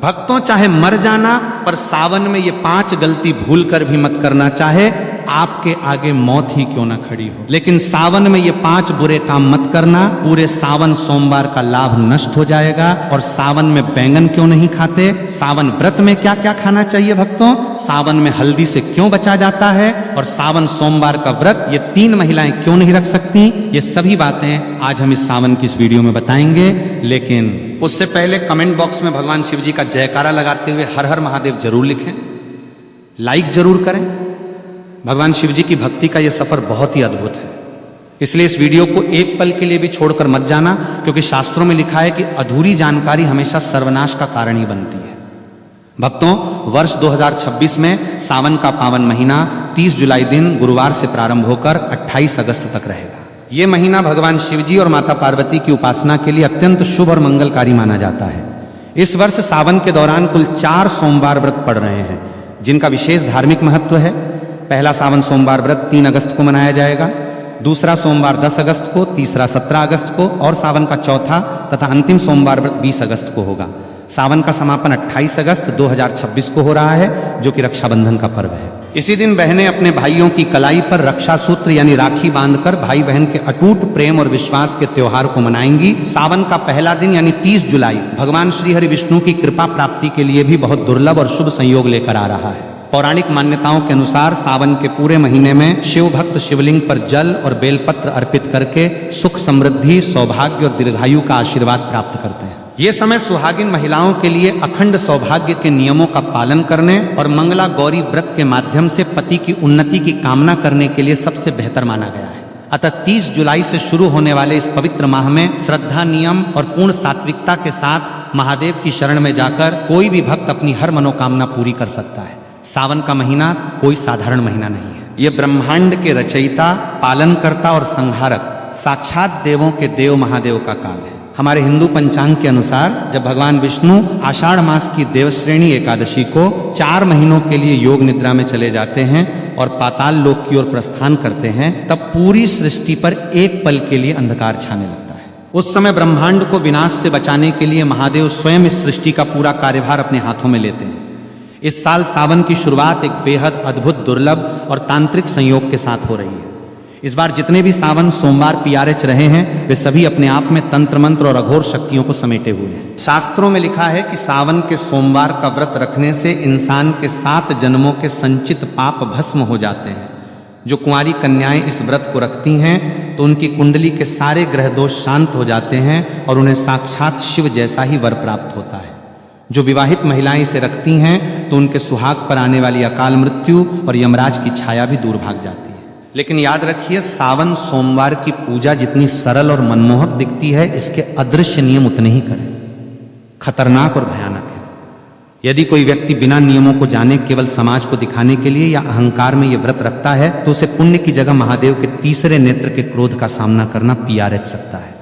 भक्तों, चाहे मर जाना, पर सावन में ये 5 गलती भूल कर भी मत करना। चाहे आपके आगे मौत ही क्यों ना खड़ी हो, लेकिन सावन में ये 5 बुरे काम मत करना। पूरे सावन सोमवार का लाभ नष्ट हो जाएगा। और सावन में बैंगन क्यों नहीं खाते? सावन व्रत में क्या क्या खाना चाहिए भक्तों? सावन में हल्दी से क्यों बचा जाता है? और सावन सोमवार का व्रत ये 3 महिलाएं क्यों नहीं रख सकती? ये सभी बातें आज हम इस सावन की इस वीडियो में बताएंगे। लेकिन उससे पहले कमेंट बॉक्स में भगवान शिव जी का जयकारा लगाते हुए हर हर महादेव जरूर लिखें, लाइक जरूर करें। भगवान शिव जी की भक्ति का यह सफर बहुत ही अद्भुत है, इसलिए इस वीडियो को एक पल के लिए भी छोड़कर मत जाना, क्योंकि शास्त्रों में लिखा है कि अधूरी जानकारी हमेशा सर्वनाश का कारण ही बनती है। भक्तों, वर्ष 2026 में सावन का पावन महीना 30 जुलाई दिन गुरुवार से प्रारंभ होकर 28 अगस्त तक रहेगा। यह महीना भगवान शिव जी और माता पार्वती की उपासना के लिए अत्यंत शुभ और मंगलकारी माना जाता है। इस वर्ष सावन के दौरान कुल 4 सोमवार व्रत पड़ रहे हैं, जिनका विशेष धार्मिक महत्व है। पहला सावन सोमवार व्रत 3 अगस्त को मनाया जाएगा, दूसरा सोमवार 10 अगस्त को, तीसरा 17 अगस्त को और सावन का चौथा तथा अंतिम सोमवार व्रत 20 अगस्त को होगा। सावन का समापन 28 अगस्त 2026 को हो रहा है, जो कि रक्षाबंधन का पर्व है। इसी दिन बहनें अपने भाइयों की कलाई पर रक्षा सूत्र यानी राखी बांधकर भाई बहन के अटूट प्रेम और विश्वास के त्योहार को मनाएंगी। सावन का पहला दिन यानी 30 जुलाई भगवान श्री हरि विष्णु की कृपा प्राप्ति के लिए भी बहुत दुर्लभ और शुभ संयोग लेकर आ रहा है। पौराणिक मान्यताओं के अनुसार सावन के पूरे महीने में शिव भक्त शिवलिंग पर जल और बेलपत्र अर्पित करके सुख समृद्धि, सौभाग्य और दीर्घायु का आशीर्वाद प्राप्त करते हैं। ये समय सुहागिन महिलाओं के लिए अखंड सौभाग्य के नियमों का पालन करने और मंगला गौरी व्रत के माध्यम से पति की उन्नति की कामना करने के लिए सबसे बेहतर माना गया है। अतः 30 जुलाई से शुरू होने वाले इस पवित्र माह में श्रद्धा, नियम और पूर्ण सात्विकता के साथ महादेव की शरण में जाकर कोई भी भक्त अपनी हर मनोकामना पूरी कर सकता है। सावन का महीना कोई साधारण महीना नहीं है। ये ब्रह्मांड के रचयिता, पालनकर्ता और संहारक साक्षात देवों के देव महादेव का काल है। हमारे हिंदू पंचांग के अनुसार जब भगवान विष्णु आषाढ़ मास की देवश्रेणी एकादशी को 4 महीनों के लिए योग निद्रा में चले जाते हैं और पाताल लोक की ओर प्रस्थान करते हैं, तब पूरी सृष्टि पर एक पल के लिए अंधकार छाने लगता है। उस समय ब्रह्मांड को विनाश से बचाने के लिए महादेव स्वयं इस सृष्टि का पूरा कार्यभार अपने हाथों में लेते हैं। इस साल सावन की शुरुआत एक बेहद अद्भुत, दुर्लभ और तांत्रिक संयोग के साथ हो रही है। इस बार जितने भी सावन सोमवार PRH रहे हैं, वे सभी अपने आप में तंत्र मंत्र और अघोर शक्तियों को समेटे हुए हैं। शास्त्रों में लिखा है कि सावन के सोमवार का व्रत रखने से इंसान के 7 जन्मों के संचित पाप भस्म हो जाते हैं। जो कुंवारी कन्याएं इस व्रत को रखती हैं तो उनकी कुंडली के सारे ग्रह दोष शांत हो जाते हैं और उन्हें साक्षात शिव जैसा ही वर प्राप्त होता है। जो विवाहित महिलाएं इसे रखती हैं तो उनके सुहाग पर आने वाली अकाल मृत्यु और यमराज की छाया भी दूर भाग जाती है। लेकिन याद रखिए, सावन सोमवार की पूजा जितनी सरल और मनमोहक दिखती है, इसके अदृश्य नियम उतने ही करें खतरनाक और भयानक है। यदि कोई व्यक्ति बिना नियमों को जाने केवल समाज को दिखाने के लिए या अहंकार में यह व्रत रखता है, तो उसे पुण्य की जगह महादेव के तीसरे नेत्र के क्रोध का सामना करना PRH सकता है।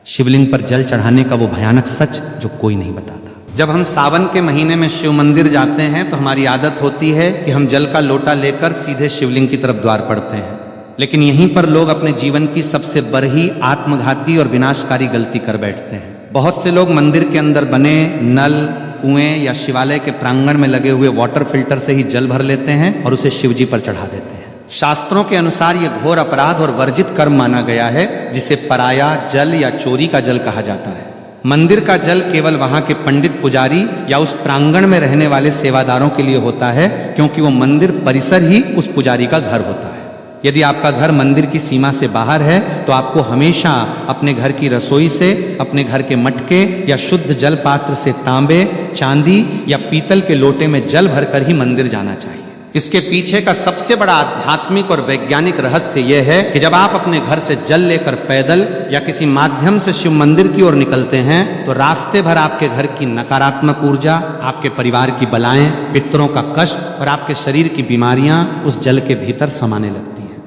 शिवलिंग पर जल चढ़ाने का वो भयानक सच जो कोई नहीं बताता। जब हम सावन के महीने में शिव मंदिर जाते हैं तो हमारी आदत होती है कि हम जल का लोटा लेकर सीधे शिवलिंग की तरफ द्वार पड़ते हैं। लेकिन यहीं पर लोग अपने जीवन की सबसे बड़ी आत्मघाती और विनाशकारी गलती कर बैठते हैं। बहुत से लोग मंदिर के अंदर बने नल, कुएं या शिवालय के प्रांगण में लगे हुए वाटर फिल्टर से ही जल भर लेते हैं और उसे शिव जी पर चढ़ा देते हैं। शास्त्रों के अनुसार यह घोर अपराध और वर्जित कर्म माना गया है, जिसे पराया जल या चोरी का जल कहा जाता है। मंदिर का जल केवल वहां के पंडित पुजारी या उस प्रांगण में रहने वाले सेवादारों के लिए होता है, क्योंकि वो मंदिर परिसर ही उस पुजारी का घर होता है। यदि आपका घर मंदिर की सीमा से बाहर है तो आपको हमेशा अपने घर की रसोई से, अपने घर के मटके या शुद्ध जल पात्र से तांबे, चांदी या पीतल के लोटे में जल भरकर ही मंदिर जाना चाहिए। इसके पीछे का सबसे बड़ा आध्यात्मिक और वैज्ञानिक रहस्य यह है कि जब आप अपने घर से जल लेकर पैदल या किसी माध्यम से शिव मंदिर की ओर निकलते हैं तो रास्ते भर आपके घर की नकारात्मक ऊर्जा, आपके परिवार की बलाएं, पितरों का कष्ट और आपके शरीर की बीमारियां उस जल के भीतर समाने लगती हैं।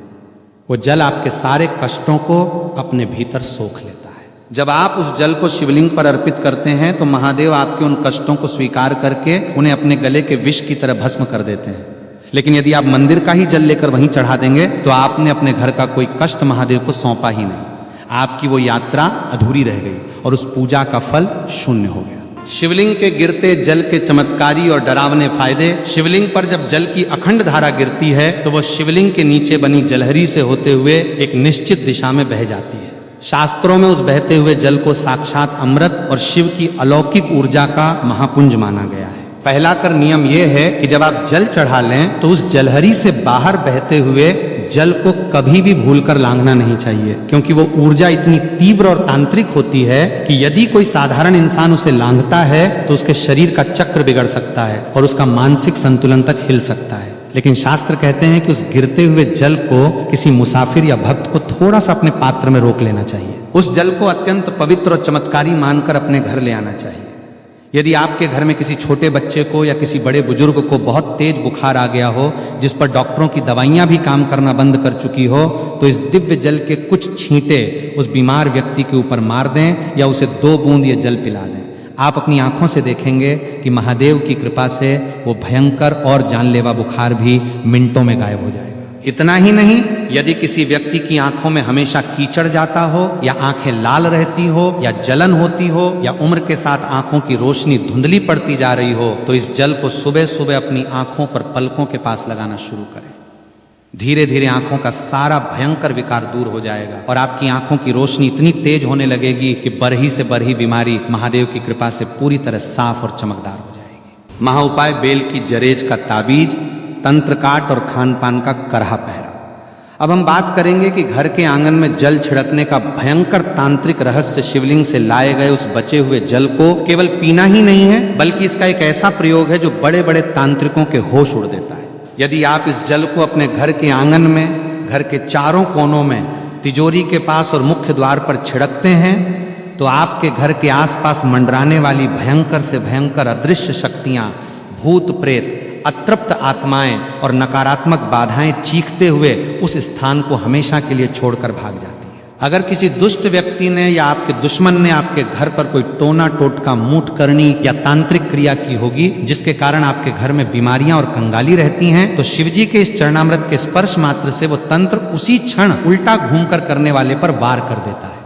वो जल आपके सारे कष्टों को अपने भीतर सोख लेता है। जब आप उस जल को शिवलिंग पर अर्पित करते हैं तो महादेव आपके उन कष्टों को स्वीकार करके उन्हें अपने गले के विष की तरह भस्म कर देते हैं। लेकिन यदि आप मंदिर का ही जल लेकर वहीं चढ़ा देंगे तो आपने अपने घर का कोई कष्ट महादेव को सौंपा ही नहीं। आपकी वो यात्रा अधूरी रह गई और उस पूजा का फल शून्य हो गया। शिवलिंग के गिरते जल के चमत्कारी और डरावने फायदे। शिवलिंग पर जब जल की अखंड धारा गिरती है तो वह शिवलिंग के नीचे बनी जलहरी से होते हुए एक निश्चित दिशा में बह जाती है। शास्त्रों में उस बहते हुए जल को साक्षात अमृत और शिव की अलौकिक ऊर्जा का महापुंज माना गया है। पहला कर नियम यह है कि जब आप जल चढ़ा लें तो उस जलहरी से बाहर बहते हुए जल को कभी भी भूलकर लांघना नहीं चाहिए, क्योंकि वो ऊर्जा इतनी तीव्र और तांत्रिक होती है कि यदि कोई साधारण इंसान उसे लांघता है तो उसके शरीर का चक्र बिगड़ सकता है और उसका मानसिक संतुलन तक हिल सकता है। लेकिन शास्त्र कहते हैं कि उस गिरते हुए जल को किसी मुसाफिर या भक्त को थोड़ा सा अपने पात्र में रोक लेना चाहिए। उस जल को अत्यंत पवित्र और चमत्कारी मानकर अपने घर ले आना चाहिए। यदि आपके घर में किसी छोटे बच्चे को या किसी बड़े बुजुर्ग को बहुत तेज बुखार आ गया हो, जिस पर डॉक्टरों की दवाइयां भी काम करना बंद कर चुकी हो, तो इस दिव्य जल के कुछ छींटे उस बीमार व्यक्ति के ऊपर मार दें या उसे 2 बूंद ये जल पिला दें। आप अपनी आंखों से देखेंगे कि महादेव की कृपा से वो भयंकर और जानलेवा बुखार भी मिनटों में गायब हो जाएगा। इतना ही नहीं, यदि किसी व्यक्ति की आंखों में हमेशा कीचड़ जाता हो या आंखें लाल रहती हो या जलन होती हो या उम्र के साथ आंखों की रोशनी धुंधली पड़ती जा रही हो, तो इस जल को सुबह सुबह अपनी आंखों पर पलकों के पास लगाना शुरू करें। धीरे धीरे आंखों का सारा भयंकर विकार दूर हो जाएगा और आपकी आंखों की रोशनी इतनी तेज होने लगेगी कि बरही से बरही बीमारी महादेव की कृपा से पूरी तरह साफ और चमकदार हो जाएगी। महाउपाय बेल की जरेज का ताबीज, तंत्र काट और खान पान का करहा पहरा। अब हम बात करेंगे कि घर के आंगन में जल छिड़कने का भयंकर तांत्रिक रहस्य शिवलिंग से लाए गए उस बचे हुए जल को केवल पीना ही नहीं है, बल्कि इसका एक ऐसा प्रयोग है जो बड़े बड़े तांत्रिकों के होश उड़ देता है। यदि आप इस जल को अपने घर के आंगन में, घर के चारों कोनों में, तिजोरी के पास और मुख्य द्वार पर छिड़कते हैं तो आपके घर के आसपास मंडराने वाली भयंकर से भयंकर अदृश्य शक्तियां, भूत प्रेत, अतृप्त आत्माएं और नकारात्मक बाधाएं चीखते हुए उस स्थान को हमेशा के लिए छोड़कर भाग जाती हैं। अगर किसी दुष्ट व्यक्ति ने या आपके दुश्मन ने आपके घर पर कोई टोना टोटका, मूठ करनी या तांत्रिक क्रिया की होगी जिसके कारण आपके घर में बीमारियां और कंगाली रहती हैं, तो शिवजी के इस चरणामृत के स्पर्श मात्र से वो तंत्र उसी क्षण उल्टा घूमकर करने वाले पर वार कर देता है।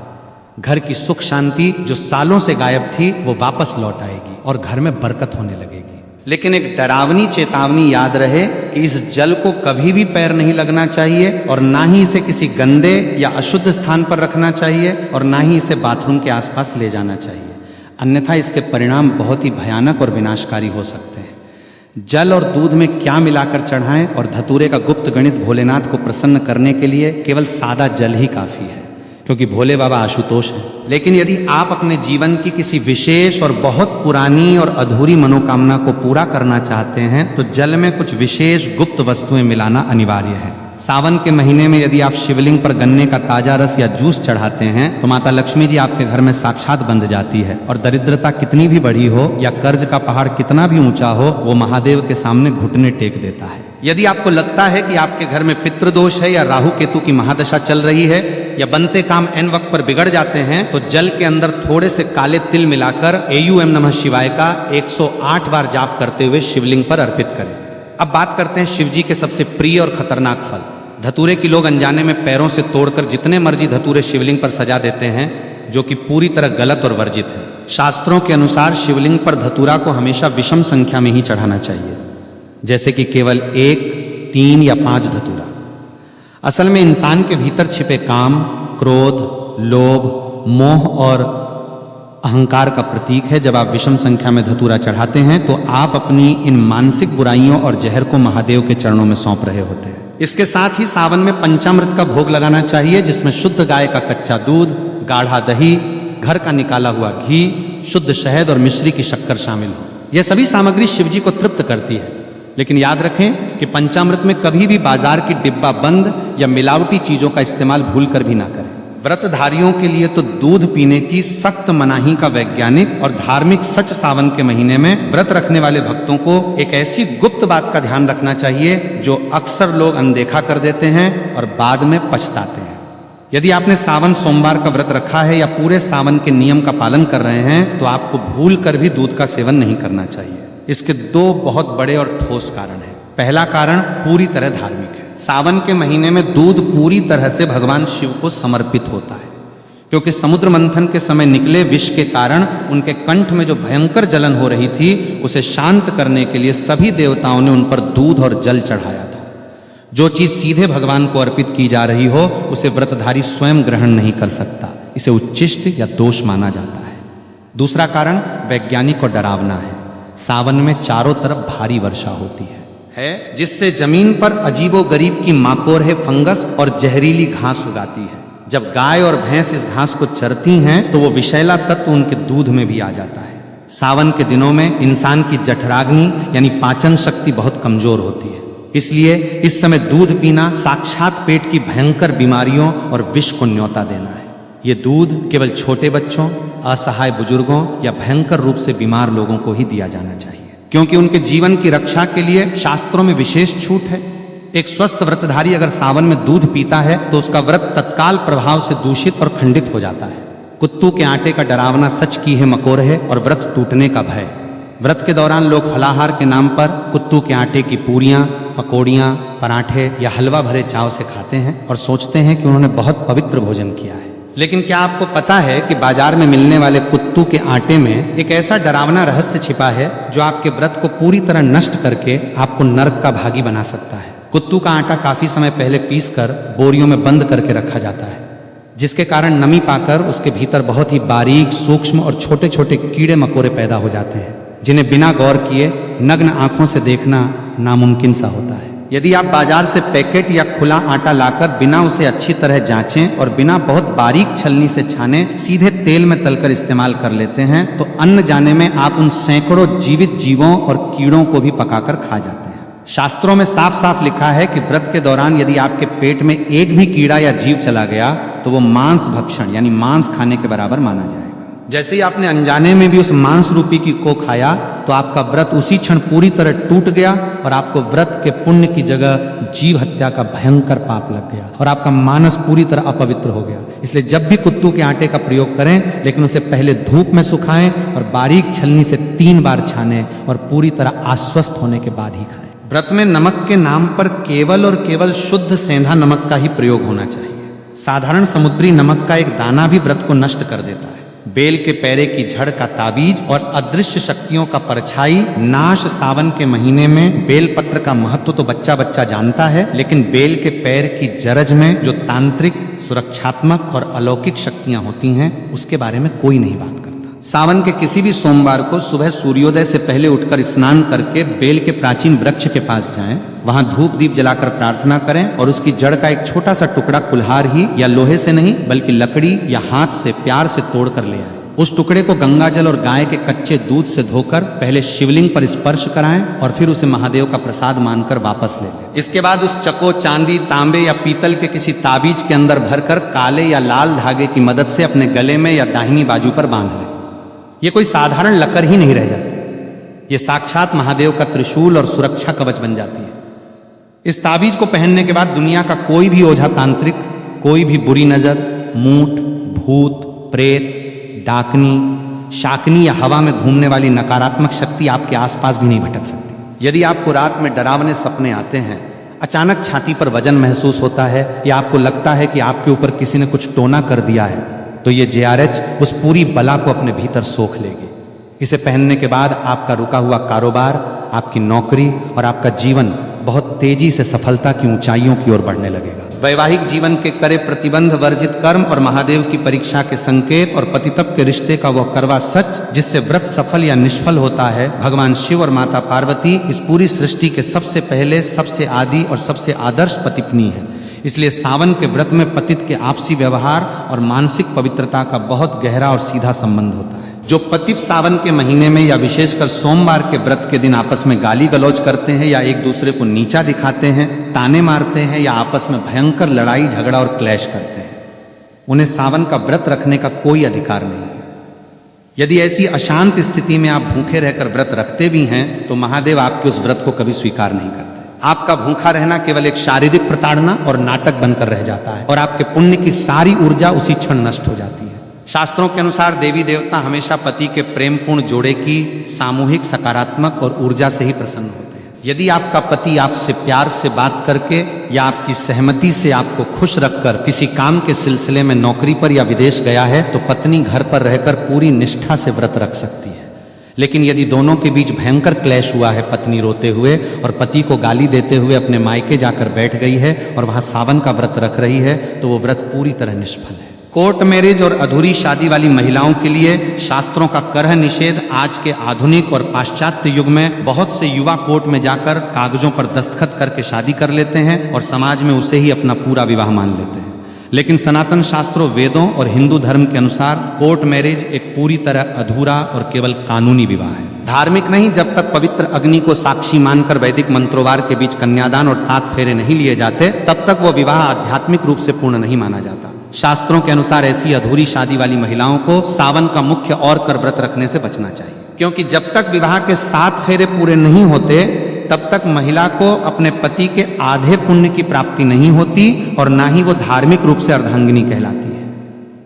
घर की सुख शांति जो सालों से गायब थी वो वापस लौट आएगी और घर में बरकत होने लगेगी। लेकिन एक डरावनी चेतावनी याद रहे कि इस जल को कभी भी पैर नहीं लगना चाहिए और ना ही इसे किसी गंदे या अशुद्ध स्थान पर रखना चाहिए और ना ही इसे बाथरूम के आसपास ले जाना चाहिए, अन्यथा इसके परिणाम बहुत ही भयानक और विनाशकारी हो सकते हैं। जल और दूध में क्या मिलाकर चढ़ाएं और धतूरे का गुप्त गणित भोलेनाथ को प्रसन्न करने के लिए केवल सादा जल ही काफी है, क्योंकि भोले बाबा आशुतोष हैं। लेकिन यदि आप अपने जीवन की किसी विशेष और बहुत पुरानी और अधूरी मनोकामना को पूरा करना चाहते हैं तो जल में कुछ विशेष गुप्त वस्तुएं मिलाना अनिवार्य है। सावन के महीने में यदि आप शिवलिंग पर गन्ने का ताजा रस या जूस चढ़ाते हैं तो माता लक्ष्मी जी आपके घर में साक्षात बंध जाती है और दरिद्रता कितनी भी बड़ी हो या कर्ज का पहाड़ कितना भी ऊंचा हो, वो महादेव के सामने घुटने टेक देता है। यदि आपको लगता है कि आपके घर में पितृदोष है या राहु केतु की महादशा चल रही है या बनते काम एन वक्त पर बिगड़ जाते हैं, तो जल के अंदर थोड़े से काले तिल मिलाकर AUM नमः शिवाय का 108 बार जाप करते हुए शिवलिंग पर अर्पित करें। अब बात करते हैं शिवजी के सबसे प्रिय और खतरनाक फल धतूरे की। लोग अनजाने में पैरों से तोड़कर जितने मर्जी धतूरे शिवलिंग पर सजा देते हैं, जो कि पूरी तरह गलत और वर्जित है। शास्त्रों के अनुसार शिवलिंग पर धतूरा को हमेशा विषम संख्या में ही चढ़ाना चाहिए, जैसे कि केवल 1, 3 या 5 धतूरा। असल में इंसान के भीतर छिपे काम, क्रोध, लोभ, मोह और अहंकार का प्रतीक है। जब आप विषम संख्या में धतूरा चढ़ाते हैं तो आप अपनी इन मानसिक बुराइयों और जहर को महादेव के चरणों में सौंप रहे होते हैं। इसके साथ ही सावन में पंचामृत का भोग लगाना चाहिए, जिसमें शुद्ध गाय का कच्चा दूध, गाढ़ा दही, घर का निकाला हुआ घी, शुद्ध शहद और मिश्री की शक्कर शामिल हो। यह सभी सामग्री शिवजी को तृप्त करती है। लेकिन याद रखें कि पंचामृत में कभी भी बाजार की डिब्बा बंद या मिलावटी चीजों का इस्तेमाल भूलकर भी ना करें। व्रतधारियों के लिए तो दूध पीने की सख्त मनाही का वैज्ञानिक और धार्मिक सच सावन के महीने में व्रत रखने वाले भक्तों को एक ऐसी गुप्त बात का ध्यान रखना चाहिए जो अक्सर लोग अनदेखा कर देते हैं और बाद में पछताते हैं। यदि आपने सावन सोमवार का व्रत रखा है या पूरे सावन के नियम का पालन कर रहे हैं तो आपको भूल कर भी दूध का सेवन नहीं करना चाहिए। इसके 2 बहुत बड़े और ठोस कारण हैं। पहला कारण पूरी तरह धार्मिक है। सावन के महीने में दूध पूरी तरह से भगवान शिव को समर्पित होता है, क्योंकि समुद्र मंथन के समय निकले विष के कारण उनके कंठ में जो भयंकर जलन हो रही थी उसे शांत करने के लिए सभी देवताओं ने उन पर दूध और जल चढ़ाया था। जो चीज सीधे भगवान को अर्पित की जा रही हो उसे व्रतधारी स्वयं ग्रहण नहीं कर सकता, इसे उच्छिष्ट या दोष माना जाता है। दूसरा कारण वैज्ञानिक और डरावना है। सावन में चारों तरफ भारी वर्षा होती है जिससे जमीन पर अजीबोगरीब की माकोरहे फंगस और जहरीली घास उगाती है। जब गाय और भैंस इस घास को चरती हैं तो वो विषैला तत्व उनके दूध में भी आ जाता है। सावन के दिनों में इंसान की जठराग्नि यानी पाचन शक्ति बहुत कमजोर होती है, इसलिए इस समय दूध पीना साक्षात पेट की भयंकर बीमारियों और विष को न्योता देना है। ये दूध केवल छोटे बच्चों, असहाय बुजुर्गों या भयंकर रूप से बीमार लोगों को ही दिया जाना चाहिए, क्योंकि उनके जीवन की रक्षा के लिए शास्त्रों में विशेष छूट है। एक स्वस्थ व्रतधारी अगर सावन में दूध पीता है तो उसका व्रत तत्काल प्रभाव से दूषित और खंडित हो जाता है। कुत्तू के आटे का डरावना सच की है मकोरहे और व्रत टूटने का भय। व्रत के दौरान लोग फलाहार के नाम पर कुत्तू के आटे की पूरियां, पकौड़ियां, पराठे या हलवा भरे चाव से खाते हैं और सोचते हैं कि उन्होंने बहुत पवित्र भोजन किया है। लेकिन क्या आपको पता है कि बाजार में मिलने वाले कुत्तू के आटे में एक ऐसा डरावना रहस्य छिपा है जो आपके व्रत को पूरी तरह नष्ट करके आपको नरक का भागी बना सकता है। कुत्तू का आटा काफी समय पहले पीसकर बोरियों में बंद करके रखा जाता है, जिसके कारण नमी पाकर उसके भीतर बहुत ही बारीक, सूक्ष्म और छोटे छोटे कीड़े मकोड़े पैदा हो जाते हैं, जिन्हें बिना गौर किए नग्न आंखों से देखना नामुमकिन सा होता है। यदि आप बाजार से पैकेट या खुला आटा लाकर बिना उसे अच्छी तरह जांचें और बिना बहुत बारीक छलनी से छाने सीधे तेल में तलकर इस्तेमाल कर लेते हैं तो अन्न जाने में आप उन सैकड़ों जीवित जीवों और कीड़ों को भी पकाकर खा जाते हैं। शास्त्रों में साफ साफ लिखा है कि व्रत के दौरान यदि आपके पेट में एक भी कीड़ा या जीव चला गया तो वो मांस भक्षण यानी मांस खाने के बराबर माना जाएगा। जैसे ही आपने अनजाने में भी उस मांस रूपी की को खाया तो आपका व्रत उसी क्षण पूरी तरह टूट गया और आपको व्रत के पुण्य की जगह जीव हत्या का भयंकर पाप लग गया और आपका मानस पूरी तरह अपवित्र हो गया। इसलिए जब भी कुत्तू के आटे का प्रयोग करें, लेकिन उसे पहले धूप में सुखाएं और बारीक छलनी से 3 बार छानें और पूरी तरह आश्वस्त होने के बाद ही खाएं। व्रत में नमक के नाम पर केवल और केवल शुद्ध सेंधा नमक का ही प्रयोग होना चाहिए। साधारण समुद्री नमक का एक दाना भी व्रत को नष्ट कर देता है। बेल के पैरे की झड़ का ताबीज और अदृश्य शक्तियों का परछाई नाश सावन के महीने में बेल पत्र का महत्व तो बच्चा बच्चा जानता है, लेकिन बेल के पैर की जरज में जो तांत्रिक, सुरक्षात्मक और अलौकिक शक्तियां होती हैं उसके बारे में कोई नहीं बात करता। सावन के किसी भी सोमवार को सुबह सूर्योदय से पहले उठकर स्नान करके बेल के प्राचीन वृक्ष के पास जाएं, वहां धूप दीप जलाकर प्रार्थना करें और उसकी जड़ का एक छोटा सा टुकड़ा कुल्हार ही या लोहे से नहीं बल्कि लकड़ी या हाथ से प्यार से तोड़कर ले आए। उस टुकड़े को गंगाजल और गाय के कच्चे दूध से धोकर पहले शिवलिंग पर स्पर्श कराएं और फिर उसे महादेव का प्रसाद मानकर वापस ले लें। इसके बाद उस चको, चांदी, तांबे या पीतल के किसी ताबीज के अंदर भरकर काले या लाल धागे की मदद से अपने गले में या दाहिनी बाजू पर बांध लें। ये कोई साधारण लकर ही नहीं रह जाती, ये साक्षात महादेव का त्रिशूल और सुरक्षा कवच बन जाती है। इस ताबीज को पहनने के बाद दुनिया का कोई भी ओझा तांत्रिक, कोई भी बुरी नजर, मूठ, भूत, प्रेत, डाकनी, शाकनी या हवा में घूमने वाली नकारात्मक शक्ति आपके आसपास भी नहीं भटक सकती। यदि आपको रात में डरावने सपने आते हैं, अचानक छाती पर वजन महसूस होता है या आपको लगता है कि आपके ऊपर किसी ने कुछ टोना कर दिया है, तो ये JRH उस पूरी बला को अपने भीतर सोख लेगी। इसे पहनने के बाद आपका रुका हुआ कारोबार, आपकी नौकरी और आपका जीवन बहुत तेजी से सफलता की ऊंचाइयों की ओर बढ़ने लगेगा। वैवाहिक जीवन के करे प्रतिबंध वर्जित कर्म और महादेव की परीक्षा के संकेत और पतितप के रिश्ते का वह करवा सच जिससे व्रत सफल या निष्फल होता है, भगवान शिव और माता पार्वती इस पूरी सृष्टि के सबसे पहले, सबसे आदि और सबसे आदर्श पतिपत्नी है। इसलिए सावन के व्रत में पतित के आपसी व्यवहार और मानसिक पवित्रता का बहुत गहरा और सीधा संबंध होता है। जो पतित सावन के महीने में या विशेषकर सोमवार के व्रत के दिन आपस में गाली गलौज करते हैं या एक दूसरे को नीचा दिखाते हैं, ताने मारते हैं या आपस में भयंकर लड़ाई झगड़ा और क्लैश करते हैं, उन्हें सावन का व्रत रखने का कोई अधिकार नहीं है। यदि ऐसी अशांत स्थिति में आप भूखे रहकर व्रत रखते भी हैं तो महादेव आपके उस व्रत को कभी स्वीकार नहीं करते। आपका भूखा रहना केवल एक शारीरिक प्रताड़ना और नाटक बनकर रह जाता है और आपके पुण्य की सारी ऊर्जा उसी क्षण नष्ट हो जाती है। शास्त्रों के अनुसार देवी देवता हमेशा पति के प्रेमपूर्ण जोड़े की सामूहिक, सकारात्मक और ऊर्जा से ही प्रसन्न होते हैं। यदि आपका पति आपसे प्यार से बात करके या आपकी सहमति से आपको खुश रखकर किसी काम के सिलसिले में नौकरी पर या विदेश गया है तो पत्नी घर पर रहकर पूरी निष्ठा से व्रत रख सकती है। लेकिन यदि दोनों के बीच भयंकर क्लेश हुआ है, पत्नी रोते हुए और पति को गाली देते हुए अपने मायके जाकर बैठ गई है और वहां सावन का व्रत रख रही है, तो वो व्रत पूरी तरह निष्फल है। कोर्ट मैरिज और अधूरी शादी वाली महिलाओं के लिए शास्त्रों का करह निषेध आज के आधुनिक और पाश्चात्य युग में बहुत से युवा कोर्ट में जाकर कागजों पर दस्तखत करके शादी कर लेते हैं और समाज में उसे ही अपना पूरा विवाह मान लेते हैं। लेकिन सनातन शास्त्रों, वेदों और हिंदू धर्म के अनुसार कोर्ट मैरिज एक पूरी तरह अधूरा और केवल कानूनी विवाह है। धार्मिक नहीं, जब तक पवित्र अग्नि को साक्षी मानकर वैदिक मंत्रोवार के बीच कन्यादान और 7 फेरे नहीं लिए जाते, तब तक वो विवाह आध्यात्मिक रूप से पूर्ण नहीं माना जाता। शास्त्रों के अनुसार ऐसी अधूरी शादी वाली महिलाओं को सावन का मुख्य और कर व्रत रखने से बचना चाहिए, क्योंकि जब तक विवाह के 7 फेरे पूरे नहीं होते तब तक महिला को अपने पति के आधे पुण्य की प्राप्ति नहीं होती और ना ही वो धार्मिक रूप से अर्धांगिनी कहलाती है।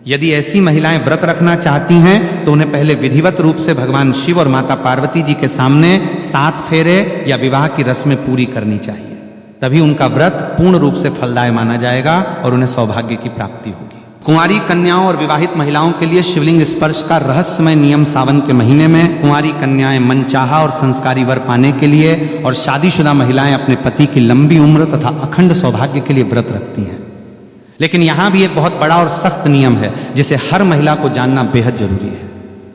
यदि ऐसी महिलाएं व्रत रखना चाहती हैं तो उन्हें पहले विधिवत रूप से भगवान शिव और माता पार्वती जी के सामने 7 फेरे या विवाह की रस्में पूरी करनी चाहिए, तभी उनका व्रत पूर्ण रूप से फलदायी माना जाएगा और उन्हें सौभाग्य की प्राप्ति होगी। कुंवारी कन्याओं और विवाहित महिलाओं के लिए शिवलिंग स्पर्श का रहस्यमय नियम सावन के महीने में कुंवारी कन्याएं मनचाहा और संस्कारी वर पाने के लिए और शादीशुदा महिलाएं अपने पति की लंबी उम्र तथा अखंड सौभाग्य के लिए व्रत रखती हैं। लेकिन यहां भी एक बहुत बड़ा और सख्त नियम है जिसे हर महिला को जानना बेहद जरूरी है।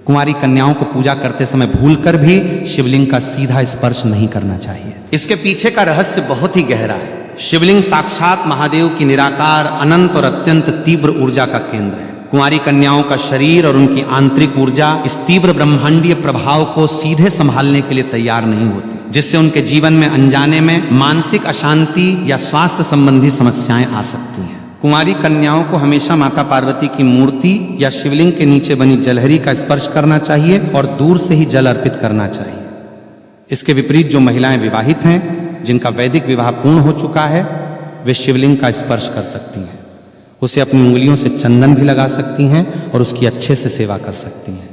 कुंवारी कन्याओं को पूजा करते समय भूलकर भी शिवलिंग का सीधा स्पर्श नहीं करना चाहिए। इसके पीछे का रहस्य बहुत ही गहरा है। शिवलिंग साक्षात महादेव की निराकार, अनंत और अत्यंत तीव्र ऊर्जा का केंद्र है। कुंवारी कन्याओं का शरीर और उनकी आंतरिक ऊर्जा इस तीव्र ब्रह्मांडीय प्रभाव को सीधे संभालने के लिए तैयार नहीं होती, जिससे उनके जीवन में अनजाने में मानसिक अशांति या स्वास्थ्य संबंधी समस्याएं आ सकती हैं। कुंवारी कन्याओं को हमेशा माता पार्वती की मूर्ति या शिवलिंग के नीचे बनी जलहरी का स्पर्श करना चाहिए और दूर से ही जल अर्पित करना चाहिए। इसके विपरीत जो महिलाएं विवाहित हैं, जिनका वैदिक विवाह पूर्ण हो चुका है, वे शिवलिंग का स्पर्श कर सकती हैं, उसे अपनी उंगलियों से चंदन भी लगा सकती हैं और उसकी अच्छे से सेवा कर सकती हैं।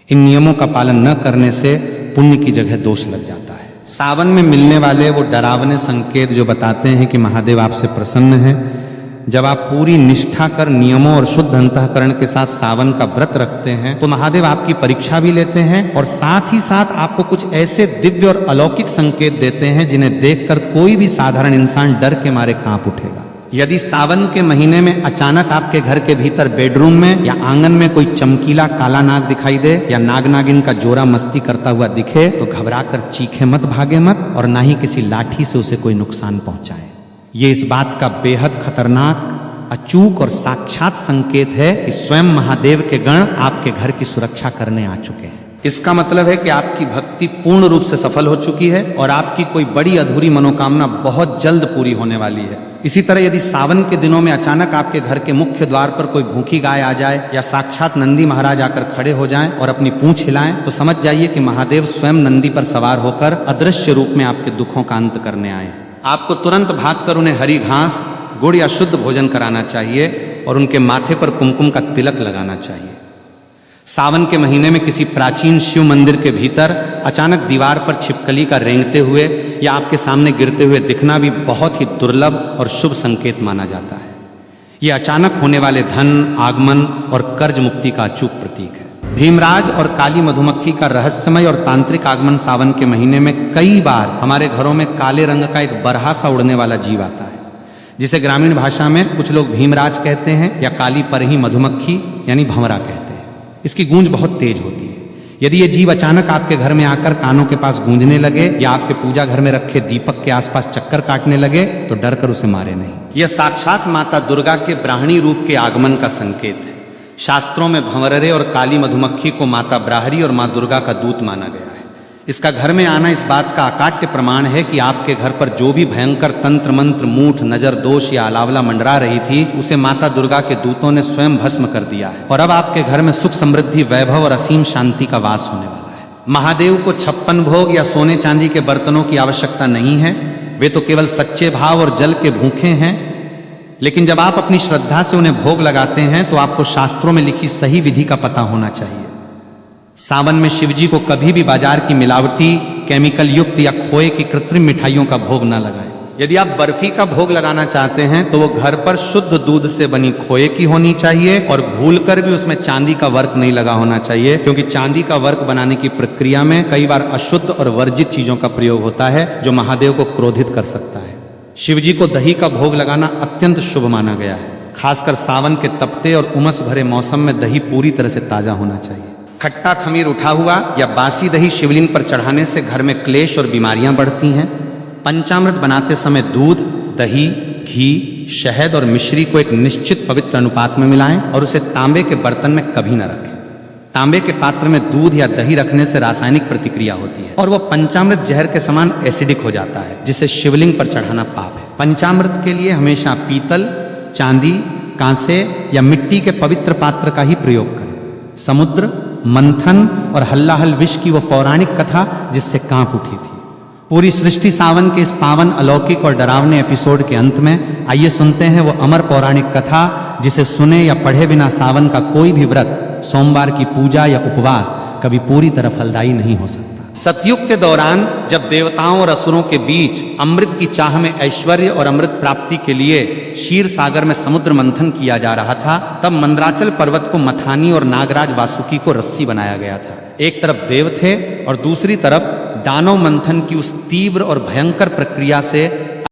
इन नियमों का पालन न करने से पुण्य की जगह दोष लग जाता है। सावन में मिलने वाले वो डरावने संकेत जो बताते हैं कि महादेव आपसे प्रसन्न हैं, जब आप पूरी निष्ठा कर नियमों और शुद्ध अंतःकरण के साथ सावन का व्रत रखते हैं तो महादेव आपकी परीक्षा भी लेते हैं और साथ ही साथ आपको कुछ ऐसे दिव्य और अलौकिक संकेत देते हैं जिन्हें देखकर कोई भी साधारण इंसान डर के मारे कांप उठेगा। यदि सावन के महीने में अचानक आपके घर के भीतर बेडरूम में या आंगन में कोई चमकीला काला नाग दिखाई दे या नाग नागिन का जोरा मस्ती करता हुआ दिखे तो घबराकर चीखे मत, भागे मत और ना ही किसी लाठी से उसे कोई नुकसान पहुंचाए। ये इस बात का बेहद खतरनाक, अचूक और साक्षात संकेत है कि स्वयं महादेव के गण आपके घर की सुरक्षा करने आ चुके हैं। इसका मतलब है कि आपकी भक्ति पूर्ण रूप से सफल हो चुकी है और आपकी कोई बड़ी अधूरी मनोकामना बहुत जल्द पूरी होने वाली है। इसी तरह यदि सावन के दिनों में अचानक आपके घर के मुख्य द्वार पर कोई भूखी गाय आ जाए या साक्षात नंदी महाराज आकर खड़े हो जाएं और अपनी पूंछ हिलाएं तो समझ जाइए कि महादेव स्वयं नंदी पर सवार होकर अदृश्य रूप में आपके दुखों का अंत करने आए हैं। आपको तुरंत भागकर उन्हें हरी घास, गुड़ या शुद्ध भोजन कराना चाहिए और उनके माथे पर कुमकुम का तिलक लगाना चाहिए। सावन के महीने में किसी प्राचीन शिव मंदिर के भीतर अचानक दीवार पर छिपकली का रेंगते हुए या आपके सामने गिरते हुए दिखना भी बहुत ही दुर्लभ और शुभ संकेत माना जाता है। यह अचानक होने वाले धन, आगमन और कर्ज मुक्ति का अचूक प्रतीक है। भीमराज और काली मधुमक्खी का रहस्यमय और तांत्रिक आगमन सावन के महीने में कई बार हमारे घरों में काले रंग का एक बरहा सा उड़ने वाला जीव आता है, जिसे ग्रामीण भाषा में कुछ लोग भीमराज कहते हैं या काली परही मधुमक्खी यानी भंवरा कहते हैं। इसकी गूंज बहुत तेज होती है। यदि ये जीव अचानक आपके घर में आकर कानों के पास गूंजने लगे या आपके पूजा घर में रखे दीपक के आसपास चक्कर काटने लगे तो डर कर उसे मारे नहीं। यह साक्षात माता दुर्गा के ब्राह्मणी रूप के आगमन का संकेत है। शास्त्रों में भंवरे और काली मधुमक्खी को माता ब्राहरी और मां दुर्गा का दूत माना गया है। इसका घर में आना इस बात का अकाट्य प्रमाण है कि आपके घर पर जो भी भयंकर तंत्र मंत्र, मूठ, नजर दोष या अलावला मंडरा रही थी उसे माता दुर्गा के दूतों ने स्वयं भस्म कर दिया है और अब आपके घर में सुख, समृद्धि, वैभव और असीम शांति का वास होने वाला है। महादेव को 56 भोग या सोने चांदी के बर्तनों की आवश्यकता नहीं है, वे तो केवल सच्चे भाव और जल के भूखे हैं। लेकिन जब आप अपनी श्रद्धा से उन्हें भोग लगाते हैं तो आपको शास्त्रों में लिखी सही विधि का पता होना चाहिए। सावन में शिवजी को कभी भी बाजार की मिलावटी, केमिकल युक्त या खोए की कृत्रिम मिठाइयों का भोग न लगाएं। यदि आप बर्फी का भोग लगाना चाहते हैं तो वो घर पर शुद्ध दूध से बनी खोए की होनी चाहिए और भूलकर भी उसमें चांदी का वर्क नहीं लगा होना चाहिए, क्योंकि चांदी का वर्क बनाने की प्रक्रिया में कई बार अशुद्ध और वर्जित चीजों का प्रयोग होता है जो महादेव को क्रोधित कर सकता है। शिवजी को दही का भोग लगाना अत्यंत शुभ माना गया है। खासकर सावन के तपते और उमस भरे मौसम में दही पूरी तरह से ताजा होना चाहिए। खट्टा खमीर उठा हुआ या बासी दही शिवलिंग पर चढ़ाने से घर में क्लेश और बीमारियां बढ़ती हैं। पंचामृत बनाते समय दूध, दही, घी, शहद और मिश्री को एक निश्चित पवित्र अनुपात में मिलाएं और उसे तांबे के बर्तन में कभी न रखें। तांबे के पात्र में दूध या दही रखने से रासायनिक प्रतिक्रिया होती है और वह पंचामृत जहर के समान एसिडिक हो जाता है, जिसे शिवलिंग पर चढ़ाना पाप है। पंचामृत के लिए हमेशा पीतल, चांदी, कांसे या मिट्टी के पवित्र पात्र का ही प्रयोग करें। समुद्र मंथन और हल्लाहल विष की वह पौराणिक कथा जिससे कांप उठी थी। पूरी सृष्टि सावन के इस पावन, अलौकिक और डरावने एपिसोड के अंत में आइए सुनते हैं वो अमर पौराणिक कथा जिसे सुने या पढ़े बिना सावन का कोई भी व्रत, सोमवार की पूजा या उपवास कभी पूरी तरह फलदायी नहीं हो सकता। सतयुग के दौरान जब देवताओं और असुरों के बीच अमृत की चाह में ऐश्वर्य और अमृत प्राप्ति के लिए क्षीर सागर में समुद्र मंथन किया जा रहा था, तब मंदराचल पर्वत को मथानी और नागराज वासुकी को रस्सी बनाया गया था। एक तरफ देव थे और दूसरी तरफ दानव मंथन की उस तीव्र और भयंकर प्रक्रिया से